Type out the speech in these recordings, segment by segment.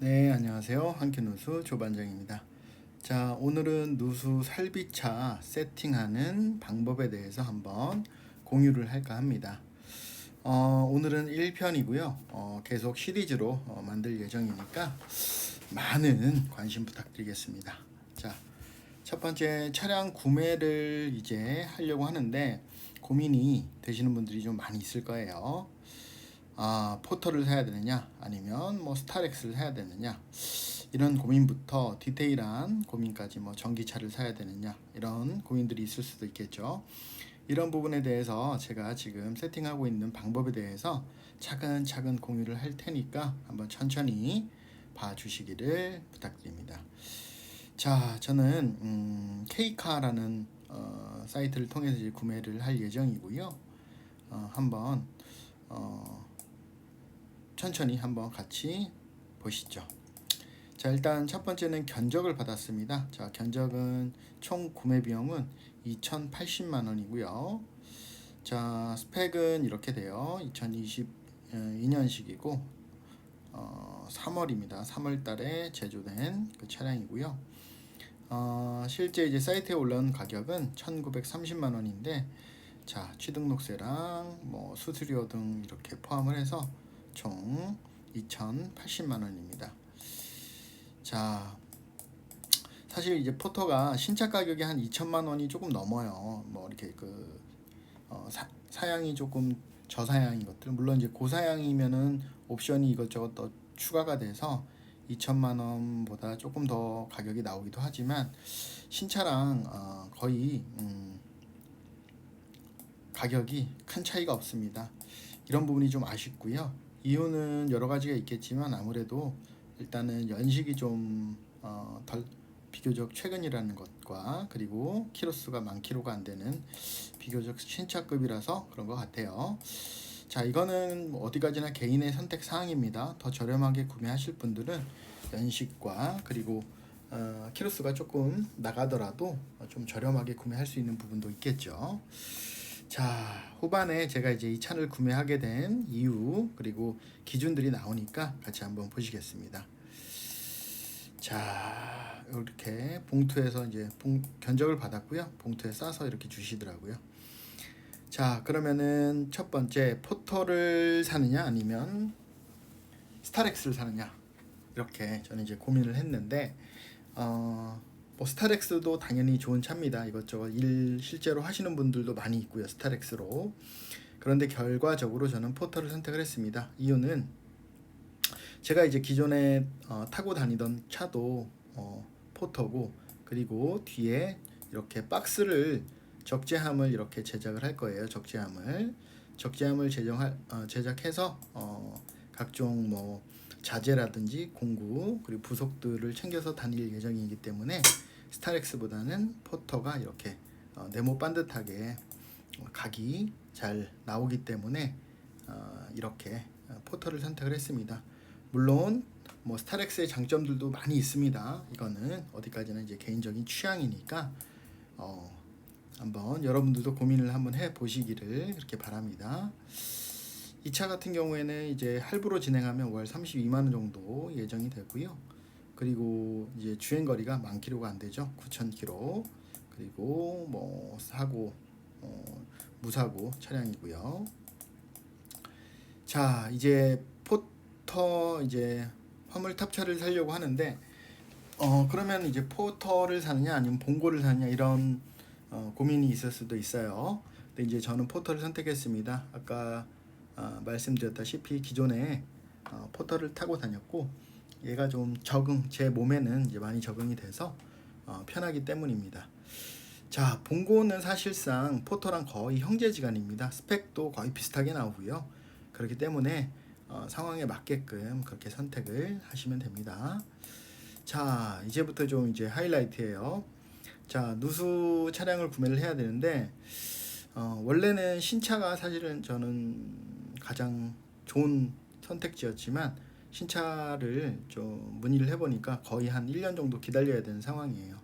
네, 안녕하세요. 한큐누수 조반장입니다. 자, 오늘은 누수 살비차 세팅하는 방법에 대해서 한번 공유를 할까 합니다. 오늘은 1편이고요. 계속 시리즈로 만들 예정이니까 많은 관심 부탁드리겠습니다. 자, 첫 번째 차량 구매를 이제 하려고 하는데 고민이 되시는 분들이 좀 많이 있을 거예요. 포터를 사야 되느냐 아니면 뭐 스타렉스를 사야 되느냐, 이런 고민부터 디테일한 고민까지, 뭐 전기차를 사야 되느냐, 이런 고민들이 있을 수도 있겠죠. 이런 부분에 대해서 제가 지금 세팅하고 있는 방법에 대해서 차근차근 공유를 할 테니까 한번 천천히 봐주시기를 부탁드립니다. 자, 저는 K카라는 사이트를 통해서 이제 구매를 할 예정이고요. 한번 천천히 한번 같이 보시죠. 자, 일단 첫 번째는 견적을 받았습니다. 자, 견적은 총 구매 비용은 2,080만 원이고요. 자, 스펙은 이렇게 돼요. 2022년식이고 3월입니다. 3월 달에 제조된 그 차량이고요. 실제 이제 사이트에 올라온 가격은 1,930만 원인데, 자, 취등록세랑 뭐 수수료 등 이렇게 포함을 해서 총 2,080만 원입니다. 자, 사실 이제 포터가 신차 가격이 한 2천만 원이 조금 넘어요. 뭐 이렇게 사양이 조금 저사양인 것들, 물론 이제 고사양이면은 옵션이 이것저것 더 추가가 돼서 2천만 원보다 조금 더 가격이 나오기도 하지만 신차랑 거의 가격이 큰 차이가 없습니다. 이런 부분이 좀 아쉽고요. 이유는 여러 가지가 있겠지만 아무래도 일단은 연식이 좀 덜 비교적 최근이라는 것과, 그리고 키로수가 10,000km가 안 되는 비교적 신차급이라서 그런 것 같아요. 자, 이거는 어디까지나 개인의 선택 사항입니다. 더 저렴하게 구매하실 분들은 연식과 그리고 키로수가 조금 나가더라도 좀 저렴하게 구매할 수 있는 부분도 있겠죠. 자, 후반에 제가 이제 이 차를 구매하게 된 이유 그리고 기준들이 나오니까 같이 한번 보시겠습니다. 자, 이렇게 봉투에서 이제 견적을 받았고요. 봉투에 싸서 이렇게 주시더라고요. 자, 그러면은 첫 번째, 포터를 사느냐 아니면 스타렉스를 사느냐, 이렇게 저는 이제 고민을 했는데, 뭐 스타렉스도 당연히 좋은 차입니다. 이것저것 일 실제로 하시는 분들도 많이 있고요, 스타렉스로. 그런데 결과적으로 저는 포터를 선택을 했습니다. 이유는 제가 이제 기존에 타고 다니던 차도 포터고, 그리고 뒤에 이렇게 박스를, 적재함을 이렇게 제작을 할 거예요. 적재함을 제작해서 각종 뭐 자재라든지 공구 그리고 부속들을 챙겨서 다닐 예정이기 때문에 스타렉스보다는 포터가 이렇게 네모 반듯하게 각이 잘 나오기 때문에 이렇게 포터를 선택을 했습니다. 물론 뭐 스타렉스의 장점들도 많이 있습니다. 이거는 어디까지나 이제 개인적인 취향이니까 한번 여러분들도 고민을 한번 해 보시기를 그렇게 바랍니다. 이 차 같은 경우에는 이제 할부로 진행하면 월 32만 원 정도 예정이 되고요. 그리고 이제 주행 거리가 10,000km가 안 되죠. 9,000km. 그리고 뭐 사고 무사고 차량이고요. 자, 이제 포터 이제 화물 탑차를 사려고 하는데, 그러면 이제 포터를 사느냐 아니면 봉고를 사느냐, 이런 고민이 있을 수도 있어요. 근데 이제 저는 포터를 선택했습니다. 아까 말씀드렸다시피 기존에 포터를 타고 다녔고, 얘가 좀 제 몸에는 이제 많이 적응이 돼서 편하기 때문입니다. 자, 봉고는 사실상 포터랑 거의 형제지간입니다. 스펙도 거의 비슷하게 나오고요. 그렇기 때문에 상황에 맞게끔 그렇게 선택을 하시면 됩니다. 자, 이제부터 좀 이제 하이라이트예요. 자, 누수 차량을 구매를 해야 되는데, 원래는 신차가 사실은 저는 가장 좋은 선택지였지만, 신차를 좀 문의를 해보니까 거의 한 1년 정도 기다려야 되는 상황이에요.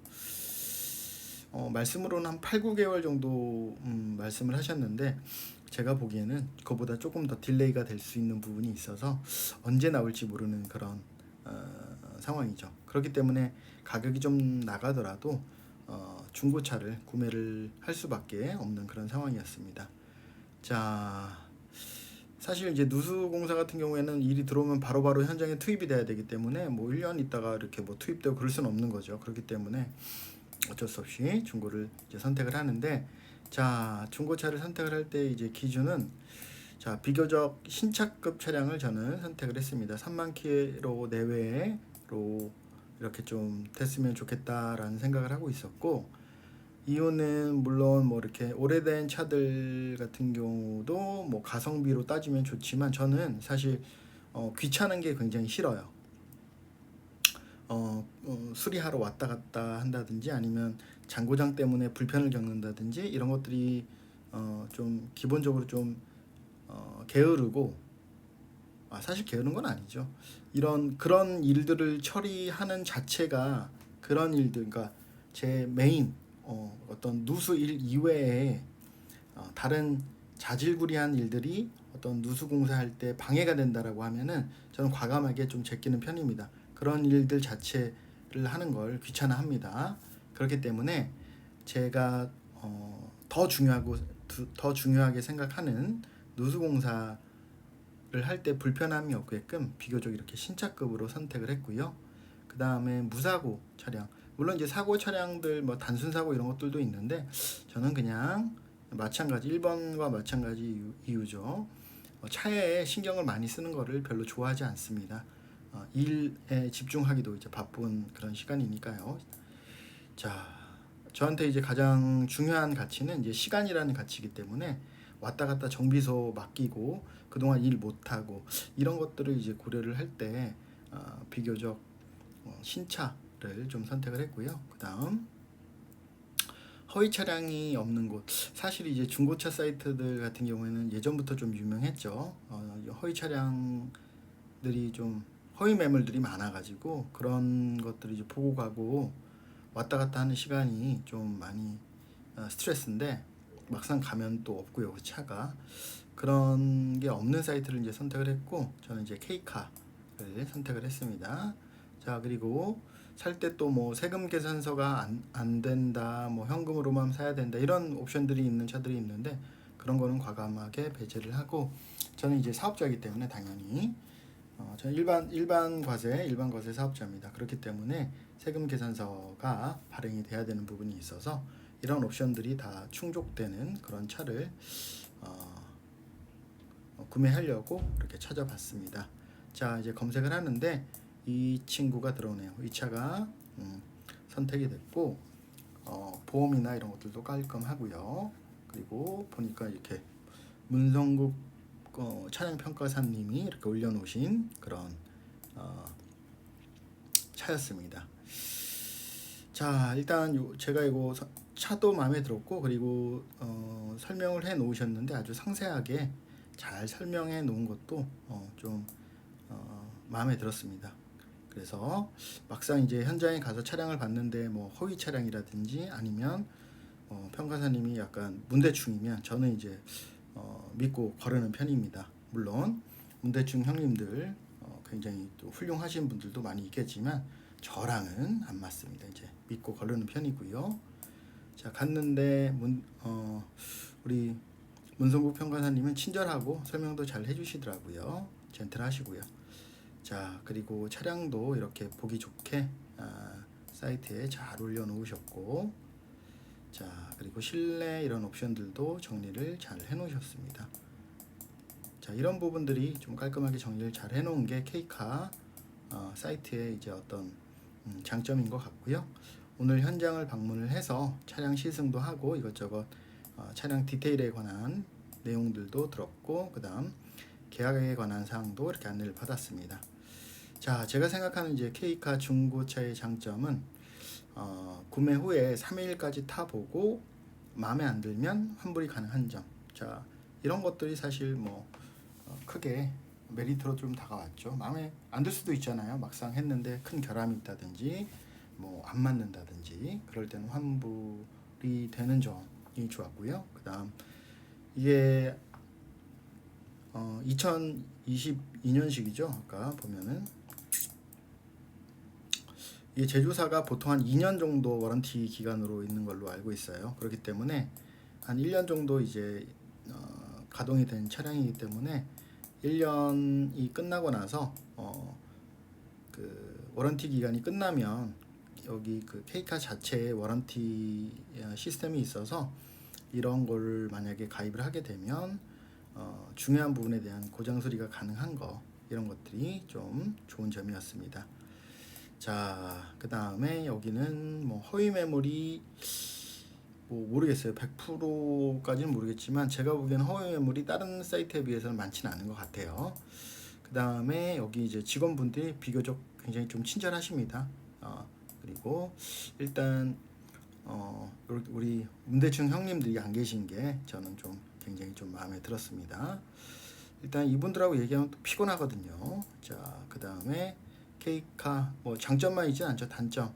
말씀으로는 한 8, 9개월 정도 말씀을 하셨는데, 제가 보기에는 그거보다 조금 더 딜레이가 될 수 있는 부분이 있어서 언제 나올지 모르는 그런 상황이죠. 그렇기 때문에 가격이 좀 나가더라도 중고차를 구매를 할 수밖에 없는 그런 상황이었습니다. 자, 사실 이제 누수공사 같은 경우에는 일이 들어오면 바로바로 현장에 투입이 돼야 되기 때문에 뭐 1년 있다가 이렇게 뭐 투입되고 그럴 수는 없는 거죠. 그렇기 때문에 어쩔 수 없이 중고를 이제 선택을 하는데, 자, 중고차를 선택을 할 때 이제 기준은, 자, 비교적 신차급 차량을 저는 선택을 했습니다. 3만 킬로 내외로 이렇게 좀 됐으면 좋겠다라는 생각을 하고 있었고, 이유는 물론 뭐 이렇게 오래된 차들 같은 경우도 뭐 가성비로 따지면 좋지만, 저는 사실 귀찮은 게 굉장히 싫어요. 수리하러 왔다 갔다 한다든지 아니면 잔고장 때문에 불편을 겪는다든지 이런 것들이 좀 기본적으로 좀 게으르고, 사실 게으른 건 아니죠. 그런 일들을 처리하는 자체가, 그런 일들, 그러니까 제 메인 어떤 누수 일 이외에 다른 자질구리한 일들이 어떤 누수 공사할 때 방해가 된다라고 하면은 저는 과감하게 좀 제끼는 편입니다. 그런 일들 자체를 하는 걸 귀찮아합니다. 그렇기 때문에 제가 더 중요하게 생각하는 누수 공사를 할 때 불편함이 없게끔 비교적 이렇게 신차급으로 선택을 했고요. 그 다음에 무사고 차량, 물론 이제 사고 차량들 뭐 단순 사고 이런 것들도 있는데, 저는 그냥 마찬가지 1번과 마찬가지 이유죠. 차에 신경을 많이 쓰는 거를 별로 좋아하지 않습니다. 일에 집중하기도 이제 바쁜 그런 시간이니까요. 자, 저한테 이제 가장 중요한 가치는 이제 시간이라는 가치이기 때문에, 왔다 갔다 정비소 맡기고 그동안 일 못하고 이런 것들을 이제 고려를 할 때 비교적 신차를 좀 선택을 했고요. 그 다음 허위 차량이 없는 곳, 사실 이제 중고차 사이트들 같은 경우에는 예전부터 좀 유명했죠. 허위 차량들이 좀 허위 매물들이 많아가지고 그런 것들이 이제 보고 가고 왔다 갔다 하는 시간이 좀 많이 스트레스인데, 막상 가면 또 없고요, 그 차가. 그런 게 없는 사이트를 이제 선택을 했고, 저는 이제 K카를 선택을 했습니다. 자, 그리고 살 때 또 뭐 세금 계산서가 안 된다, 뭐 현금으로만 사야 된다, 이런 옵션들이 있는 차들이 있는데, 그런 거는 과감하게 배제를 하고, 저는 이제 사업자이기 때문에 당연히 저는 일반 과세 사업자입니다. 그렇기 때문에 세금 계산서가 발행이 돼야 되는 부분이 있어서 이런 옵션들이 다 충족되는 그런 차를 구매하려고 이렇게 찾아봤습니다. 자, 이제 검색을 하는데 이 친구가 들어오네요. 이 차가 선택이 됐고, 보험이나 이런 것들도 깔끔하고요. 그리고 보니까 이렇게 문성국 차량평가사님이 이렇게 올려놓으신 그런 차였습니다. 자, 일단 제가 이거 차도 마음에 들었고, 그리고 설명을 해 놓으셨는데 아주 상세하게 잘 설명해 놓은 것도 좀 마음에 들었습니다. 그래서 막상 이제 현장에 가서 차량을 봤는데 뭐 허위 차량이라든지 아니면 평가사님이 약간 문대충이면 저는 이제 믿고 거르는 편입니다. 물론 문대충 형님들 굉장히 또 훌륭하신 분들도 많이 있겠지만 저랑은 안 맞습니다. 이제 믿고 거르는 편이고요. 자, 갔는데 우리 문성국 평가사님은 친절하고 설명도 잘 해주시더라고요. 젠틀하시고요. 자, 그리고 차량도 이렇게 보기 좋게 사이트에 잘 올려놓으셨고, 자, 그리고 실내 이런 옵션들도 정리를 잘 해놓으셨습니다. 자, 이런 부분들이 좀 깔끔하게 정리를 잘 해놓은 게 K카 사이트의 이제 어떤 장점인 것 같고요. 오늘 현장을 방문을 해서 차량 시승도 하고 이것저것 차량 디테일에 관한 내용들도 들었고, 그 다음 계약에 관한 사항도 이렇게 안내를 받았습니다. 자, 제가 생각하는 이제 K카 중고차의 장점은 구매 후에 3일까지 타보고 마음에 안 들면 환불이 가능한 점. 자, 이런 것들이 사실 뭐 크게 메리트로 좀 다가왔죠. 마음에 안 들 수도 있잖아요. 막상 했는데 큰 결함이 있다든지 뭐 안 맞는다든지 그럴 때는 환불이 되는 점이 좋았고요. 그 다음 이게 2022년식이죠. 아까 보면은 이 제조사가 보통 한 2년 정도 워런티 기간으로 있는 걸로 알고 있어요. 그렇기 때문에 한 1년 정도 이제 가동이 된 차량이기 때문에 1년이 끝나고 나서 그 워런티 기간이 끝나면 여기 그 K카 자체에 워런티 시스템이 있어서 이런 걸 만약에 가입을 하게 되면 중요한 부분에 대한 고장 수리가 가능한 거, 이런 것들이 좀 좋은 점이었습니다. 자, 그 다음에 여기는 뭐 허위 매물이 뭐 모르겠어요. 100%까지는 모르겠지만 제가 보기에는 허위 매물이 다른 사이트에 비해서는 많지는 않은 것 같아요. 그 다음에 여기 이제 직원분들이 비교적 굉장히 좀 친절하십니다. 그리고 일단 우리 운대충 형님들이 안 계신 게 저는 좀 굉장히 좀 마음에 들었습니다. 일단 이분들하고 얘기하면 또 피곤하거든요. 자, 그 다음에 K카 뭐 장점만 있진 않죠. 단점.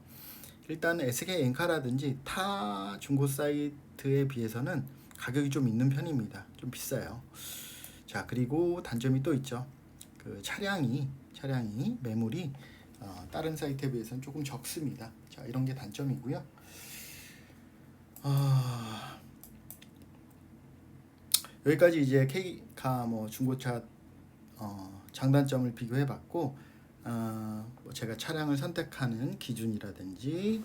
일단 SK 엔카라든지 타 중고 사이트에 비해서는 가격이 좀 있는 편입니다. 좀 비싸요. 자, 그리고 단점이 또 있죠. 그 차량이 매물이 다른 사이트에 비해서는 조금 적습니다. 자, 이런 게 단점이고요. 여기까지 이제 K카 뭐 중고차 장단점을 비교해봤고, 뭐 제가 차량을 선택하는 기준이라든지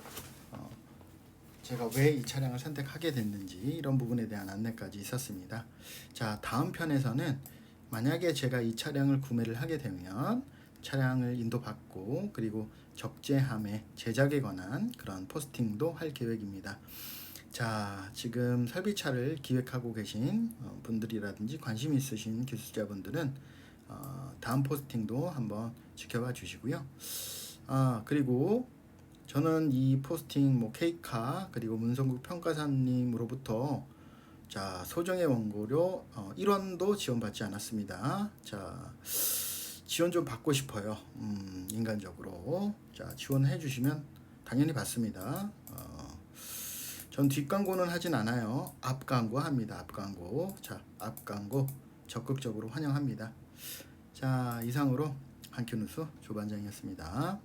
제가 왜 이 차량을 선택하게 됐는지 이런 부분에 대한 안내까지 있었습니다. 자, 다음 편에서는 만약에 제가 이 차량을 구매를 하게 되면 차량을 인도받고 그리고 적재함의 제작에 관한 그런 포스팅도 할 계획입니다. 자, 지금 설비차를 기획하고 계신 분들이라든지 관심 있으신 기술자분들은 다음 포스팅도 한번 지켜봐 주시고요. 그리고 저는 이 포스팅 뭐 K카 그리고 문성국 평가사님으로부터 자, 소정의 원고료 1원도 지원받지 않았습니다. 자, 지원 좀 받고 싶어요. 인간적으로. 자, 지원해 주시면 당연히 받습니다. 전 뒷광고는 하진 않아요. 앞광고 합니다. 앞광고. 자, 앞광고 적극적으로 환영합니다. 자, 이상으로 한큐뉴스 조반장이었습니다.